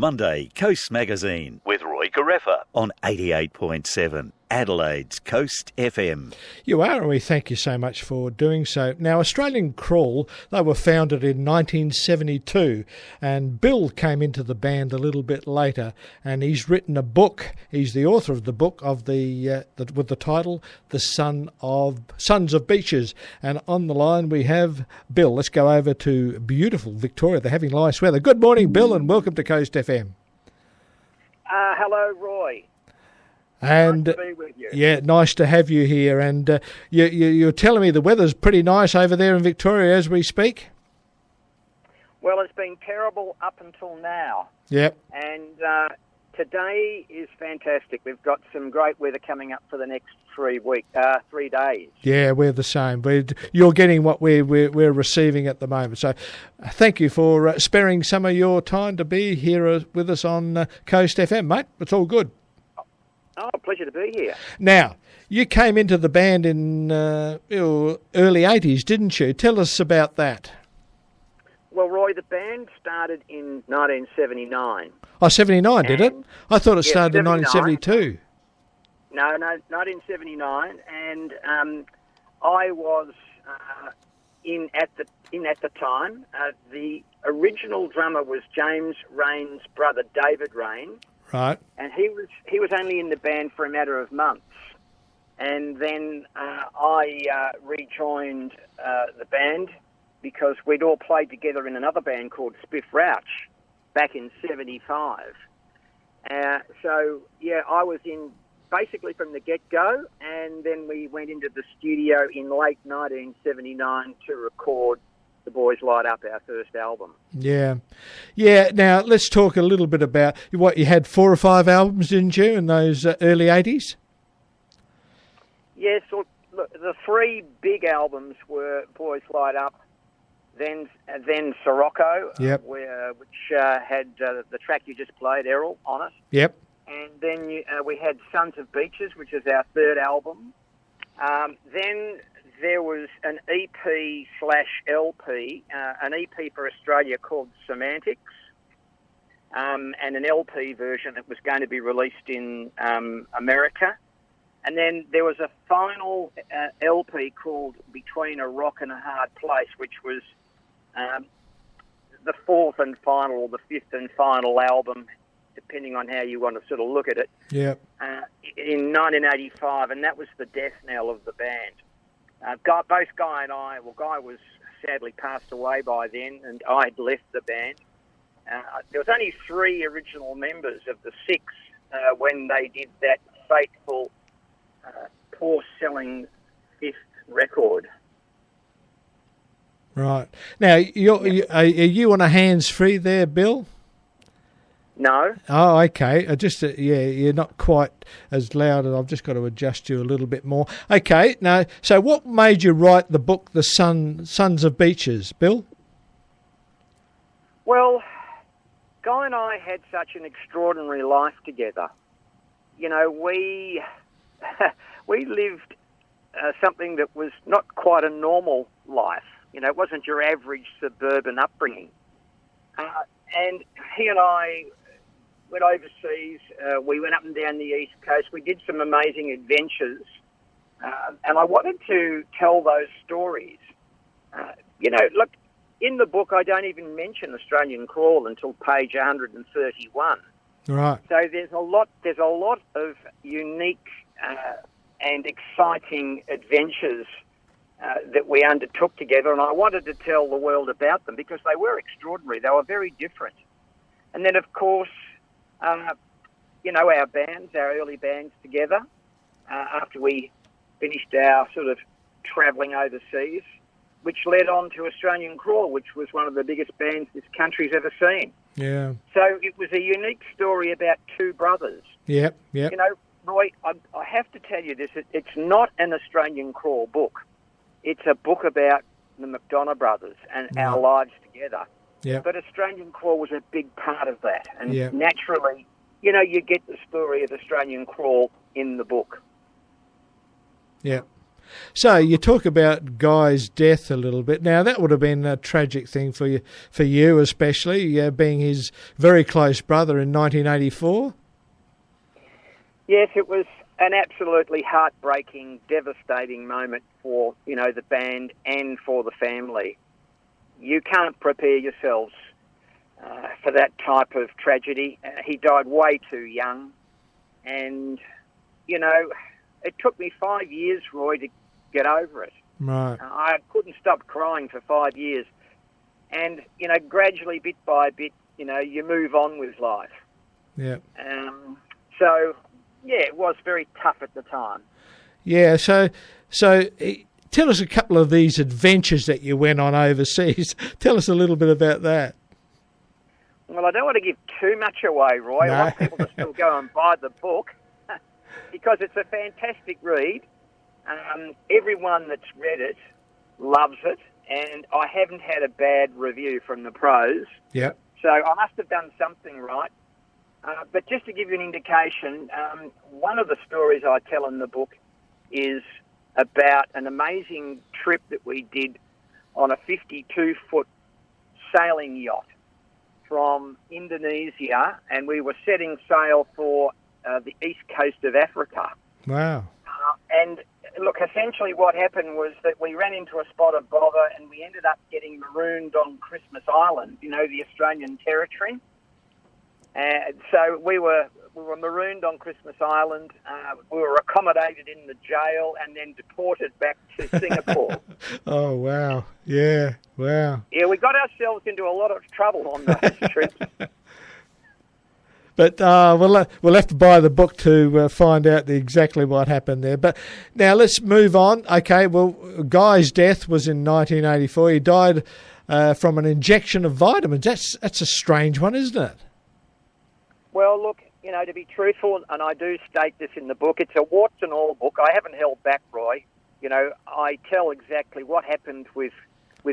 Monday, Coast Magazine with Roy Garreffa on 88.7 Adelaide's Coast FM. You are, and we thank you so much for doing so. Now, Australian Crawl, they were founded in 1972, and Bill came into the band a little bit later, and he's written a book. He's the author of the book of with the title "The Sons of Beaches." And on the line we have Bill. Let's go over to beautiful Victoria. They're having nice weather. Good morning, Bill, and welcome to Coast FM. Hello, Roy. And nice to be with you. Yeah, nice to have you here. And you're telling me the weather's pretty nice over there in Victoria as we speak? Well, it's been terrible up until now. Yep. And today is fantastic. We've got some great weather coming up for the next 3 days. Yeah, we're the same. You're getting what we're receiving at the moment. So thank you for sparing some of your time to be here with us on Coast FM, mate. It's all good. Oh, pleasure to be here. Now, you came into the band in early 80s, didn't you? Tell us about that. Well, Roy, the band started in 1979. Oh, 79, did it? I thought it started in 1972. No, 1979, and I was in at the time. The original drummer was James Rain's brother, David Rain. Right. And he was only in the band for a matter of months. And then I rejoined the band because we'd all played together in another band called Spiff Rouch back in 75. So, yeah, I was in basically from the get-go, and then we went into the studio in late 1979 to record The Boys Light Up, our first album. Yeah. Now, let's talk a little bit about what you had 4 or 5 albums, didn't you, in those early 80s? Yes, look, the 3 big albums were Boys Light Up, then Sirocco, yep. which had the track you just played, Errol, on it. Yep. And then we had Sons of Beaches, which is our 3rd album. Then there was an EP/LP, an EP for Australia called Semantics, and an LP version that was going to be released in America. And then there was a final LP called Between a Rock and a Hard Place, which was the 4th and final, or the 5th and final album, depending on how you want to sort of look at it, yep. In 1985, and that was the death knell of the band. Both Guy and I, Guy was sadly passed away by then, and I had left the band. There was only 3 original members of the 6 when they did that fateful, poor-selling 5th record. Right. Now, are you on a hands-free there, Bill? No. Oh, okay. You're not quite as loud, and I've just got to adjust you a little bit more. Okay. Now, so what made you write the book, The Sons of Beaches, Bill? Well, Guy and I had such an extraordinary life together. You know, we lived something that was not quite a normal life. You know, it wasn't your average suburban upbringing. And he and I went overseas. We went up and down the East Coast. We did some amazing adventures. And I wanted to tell those stories. Look, in the book, I don't even mention Australian Crawl until page 131. Right. So there's a lot of unique and exciting adventures that we undertook together, and I wanted to tell the world about them because they were extraordinary. They were very different. And then, of course, our bands, our early bands together, after we finished our sort of travelling overseas, which led on to Australian Crawl, which was one of the biggest bands this country's ever seen. Yeah. So it was a unique story about 2 brothers. Yep. You know, Roy, I have to tell you this. It's not an Australian Crawl book. It's a book about the McDonough brothers and our lives together. Yep. But Australian Crawl was a big part of that. And yep. naturally, you get the story of Australian Crawl in the book. Yeah. So you talk about Guy's death a little bit. Now that would have been a tragic thing for you especially, being his very close brother in 1984. Yes, it was an absolutely heartbreaking, devastating moment for, the band and for the family. You can't prepare yourselves for that type of tragedy. He died way too young, and, it took me 5 years, Roy, to get over it. Right. I couldn't stop crying for 5 years. And, gradually, bit by bit, you move on with life. Yeah. So, yeah, it was very tough at the time. Yeah, so tell us a couple of these adventures that you went on overseas. Tell us a little bit about that. Well, I don't want to give too much away, Roy. No. I want people to still go and buy the book because it's a fantastic read. Everyone that's read it loves it, and I haven't had a bad review from the pros. Yeah. So I must have done something right. But just to give you an indication, one of the stories I tell in the book is about an amazing trip that we did on a 52-foot sailing yacht from Indonesia, and we were setting sail for the east coast of Africa. Wow. And look, essentially what happened was that we ran into a spot of bother and we ended up getting marooned on Christmas Island, the Australian territory. And so we were marooned on Christmas Island. We were accommodated in the jail and then deported back to Singapore. Oh, wow. Yeah, wow. Yeah, we got ourselves into a lot of trouble on those trips. But we'll have to buy the book to find out exactly what happened there. But now let's move on. Okay, well, Guy's death was in 1984. He died from an injection of vitamins. That's a strange one, isn't it? Well, look, to be truthful, and I do state this in the book, it's a warts and all book. I haven't held back, Roy. I tell exactly what happened with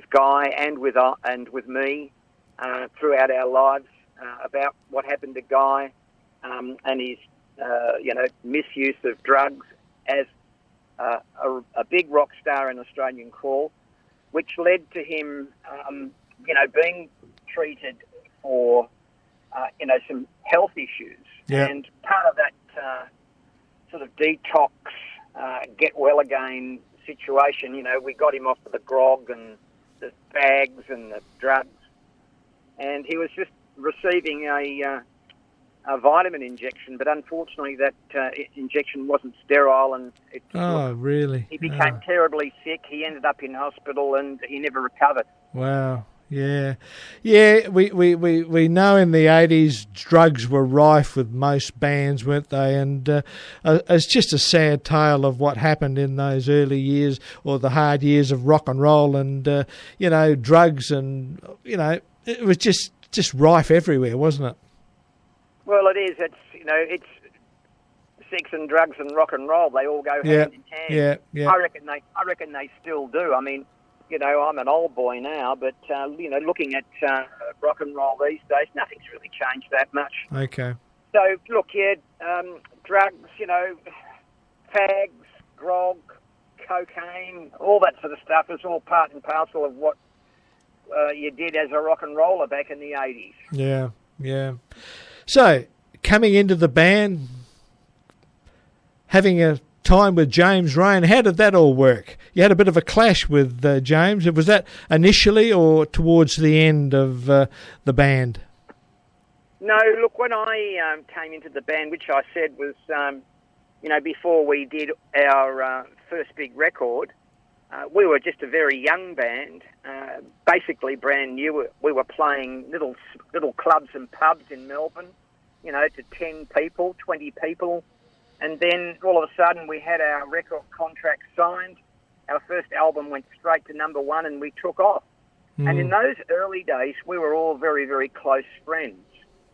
Guy and with me throughout our lives. About what happened to Guy and his, misuse of drugs as a big rock star in Australian crawl, which led to him, being treated for, some health issues. Yeah. And part of that sort of detox, get well again situation, we got him off of the grog and the bags and the drugs, and he was just receiving a vitamin injection, but unfortunately that injection wasn't sterile, and really? He became terribly sick. He ended up in hospital, and he never recovered. Wow. Yeah. We know in the 80s drugs were rife with most bands, weren't they? And it's just a sad tale of what happened in those early years, or the hard years of rock and roll, and drugs, and it was just rife everywhere, wasn't it? Well, it is. It's sex and drugs and rock and roll. They all go hand in hand. Yeah. I reckon they still do. I mean, I'm an old boy now, but looking at rock and roll these days, nothing's really changed that much. Okay. So look, drugs, fags, grog, cocaine, all that sort of stuff is all part and parcel of what you did as a rock and roller back in the 80s. Yeah. So, coming into the band, having a time with James Rain, how did that all work? You had a bit of a clash with James. Was that initially or towards the end of the band? No, look, when I came into the band, which I said was, before we did our first big record, we were just a very young band, basically brand new. We were playing little clubs and pubs in Melbourne, to 10 people, 20 people. And then all of a sudden we had our record contract signed. Our first album went straight to number one, and we took off. Mm. And in those early days, we were all very, very close friends.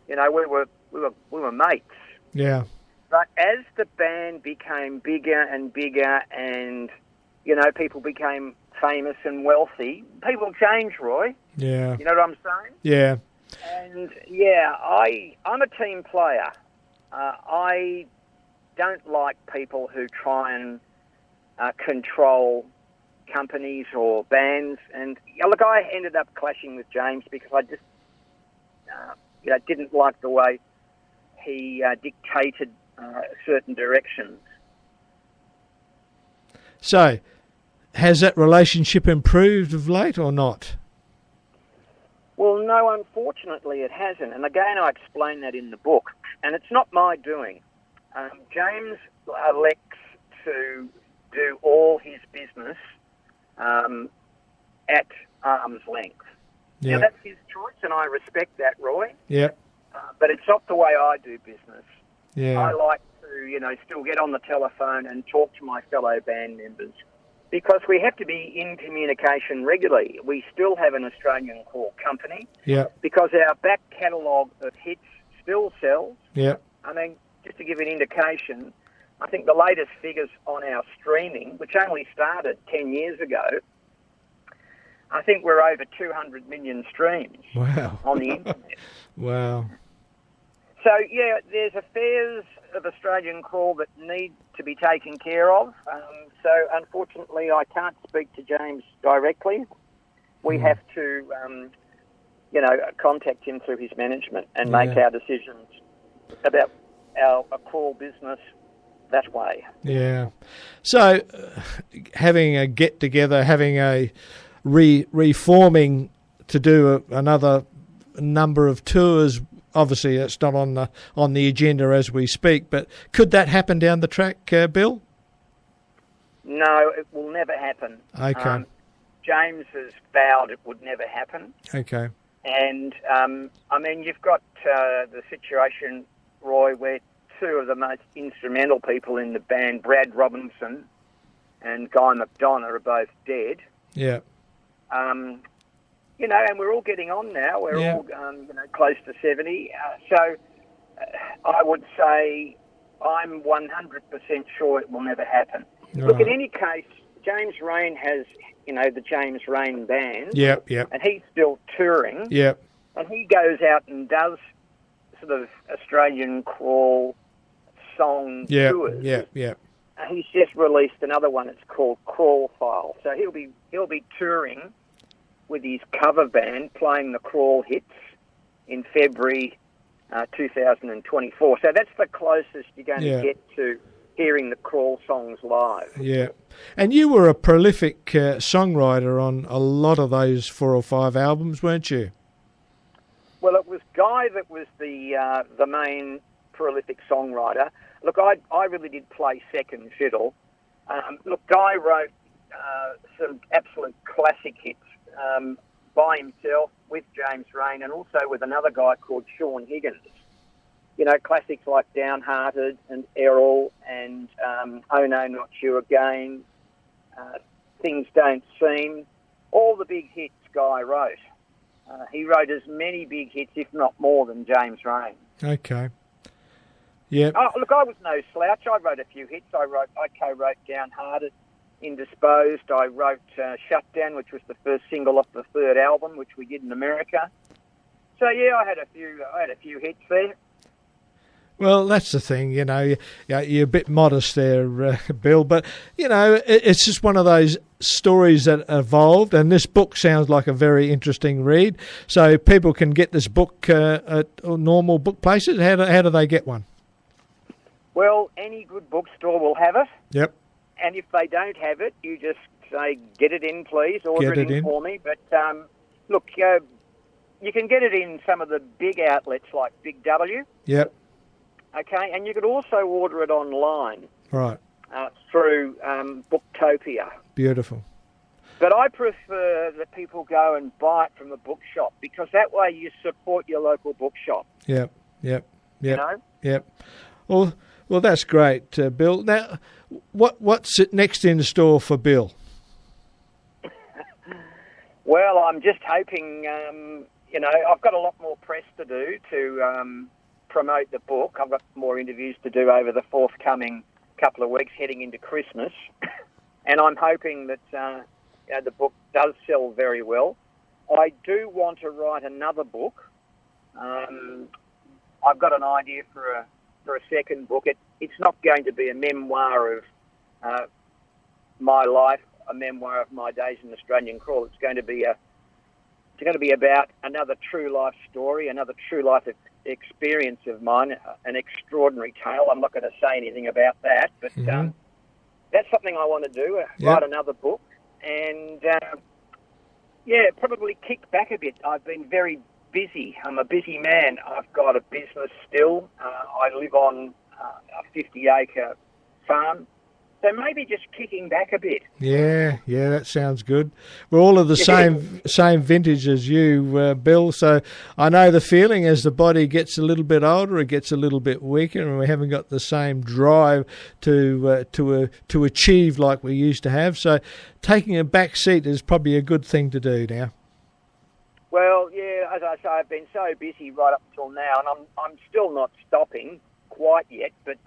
We were mates. Yeah. But as the band became bigger and bigger, and people became famous and wealthy, people changed, Roy. Yeah. You know what I'm saying? Yeah. And I'm a team player. I don't like people who try and control companies or bands. And look, I ended up clashing with James because I just didn't like the way he dictated certain directions. So, has that relationship improved of late or not? Well, no, unfortunately it hasn't. And again, I explain that in the book. And it's not my doing. James elects to do all his business at arm's length. Yeah. Now, that's his choice, and I respect that, Roy. Yeah. But it's not the way I do business. Yeah. I like to, still get on the telephone and talk to my fellow band members because we have to be in communication regularly. We still have an Australian core company. Yeah. Because our back catalogue of hits still sells. Yeah. I mean, just to give an indication, I think the latest figures on our streaming, which only started 10 years ago, I think we're over 200 million streams. Wow. On the internet. Wow. So, yeah, there's affairs of Australian crawl that need to be taken care of. So, unfortunately, I can't speak to James directly. We have to, contact him through his management and make our decisions about our crawl business that way. Yeah. So, having a get-together, having a reforming to do another number of tours. Obviously, it's not on the agenda as we speak, but could that happen down the track, Bill? No, it will never happen. Okay. James has vowed it would never happen. Okay. And, you've got the situation, Roy, where two of the most instrumental people in the band, Brad Robinson and Guy McDonough, are both dead. Yeah. And we're all getting on now. We're all, close to 70. So I would say I'm 100% sure it will never happen. Right. Look, in any case, James Rain has, the James Rain Band. Yep, yep. And he's still touring. Yep. And he goes out and does sort of Australian crawl song tours. Yep, yep. He's just released another one. It's called Crawl File. So he'll be touring with his cover band, playing the crawl hits in February 2024. So that's the closest you're going to get to hearing the crawl songs live. Yeah. And you were a prolific songwriter on a lot of those 4 or 5 albums, weren't you? Well, it was Guy that was the main prolific songwriter. Look, I really did play second fiddle. Guy wrote some absolute classic hits by himself with James Rain and also with another guy called Sean Higgins. Classics like Downhearted and Errol and Oh No, Not You Again, Things Don't Seem, all the big hits Guy wrote. He wrote as many big hits, if not more, than James Rain. Okay. Yeah. Oh, look, I was no slouch. I wrote a few hits. I co-wrote Downhearted, Indisposed. I wrote Shutdown, which was the first single off the third album, which we did in America. So yeah, I had a few hits there. Well, that's the thing, you're a bit modest there, Bill, but, it's just one of those stories that evolved, and this book sounds like a very interesting read. So people can get this book at normal book places. How do they get one? Well, any good bookstore will have it. Yep. And if they don't have it, you just say, get it in, please, order it in for me. But, look, you can get it in some of the big outlets like Big W. Yep. Okay, and you could also order it online. Right. Through Booktopia. Beautiful. But I prefer that people go and buy it from a bookshop because that way you support your local bookshop. Yep. Yep. Yep. Yep. Well, that's great, Bill. Now, what's next in store for Bill? Well, I'm just hoping, I've got a lot more press to do to promote the book. I've got more interviews to do over the forthcoming couple of weeks heading into Christmas. And I'm hoping that the book does sell very well. I do want to write another book. I've got an idea for a second book. It's not going to be a memoir of my life, a memoir of my days in Australian crawl. It's going to be about another true life story, another true life experience of mine, an extraordinary tale. I'm not going to say anything about that, but that's something I want to do, write another book, and probably kick back a bit. I've been very busy. I'm a busy man. I've got a business still. I live on a 50-acre farm. So maybe just kicking back a bit. Yeah, that sounds good. We're all of the same vintage as you, Bill. So I know the feeling as the body gets a little bit older, it gets a little bit weaker, and we haven't got the same drive to achieve like we used to have. So taking a back seat is probably a good thing to do now. Well, yeah, as I say, I've been so busy right up until now, and I'm still not stopping quite yet. But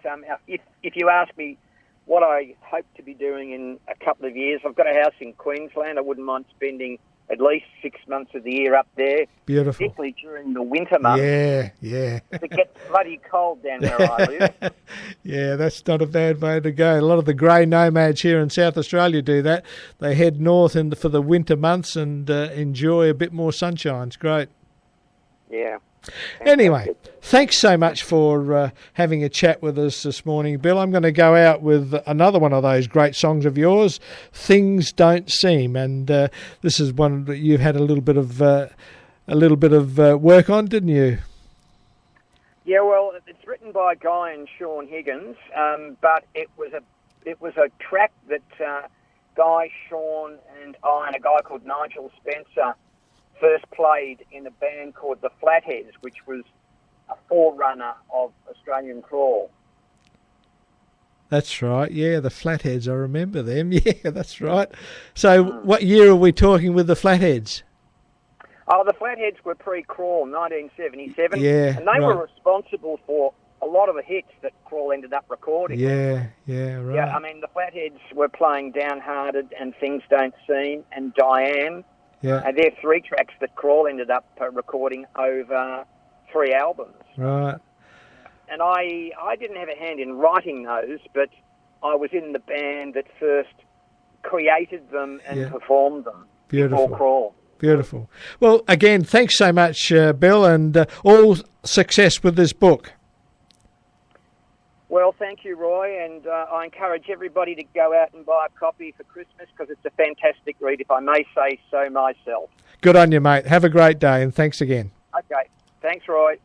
if you ask me what I hope to be doing in a couple of years, I've got a house in Queensland. I wouldn't mind spending at least 6 months of the year up there. Beautiful. Particularly during the winter months. Yeah. It gets bloody cold down where I live. Yeah, that's not a bad way to go. A lot of the grey nomads here in South Australia do that. They head north for the winter months and enjoy a bit more sunshine. It's great. Yeah. Anyway, thanks so much for having a chat with us this morning, Bill. I'm going to go out with another one of those great songs of yours, "Things Don't Seem," and this is one that you've had a little bit of work on, didn't you? Yeah, well, it's written by Guy and Sean Higgins, but it was a track that Guy, Sean, and I, and a guy called Nigel Spencer first played in a band called the Flatheads, which was a forerunner of Australian crawl. That's right, yeah, the Flatheads, I remember them, yeah, that's right. So what year are we talking with the Flatheads? Oh, the Flatheads were pre-crawl, 1977, yeah, and they were responsible for a lot of the hits that crawl ended up recording. Yeah, right. Yeah, I mean, the Flatheads were playing Downhearted and Things Don't Seem and Diane. Yeah. And they're 3 tracks that Crawl ended up recording over 3 albums. Right. And I didn't have a hand in writing those, but I was in the band that first created them and performed them. Beautiful. Before Crawl. Beautiful. Well, again, thanks so much, Bill, and all success with this book. Well, thank you, Roy, and I encourage everybody to go out and buy a copy for Christmas because it's a fantastic read, if I may say so myself. Good on you, mate. Have a great day, and thanks again. Okay. Thanks, Roy.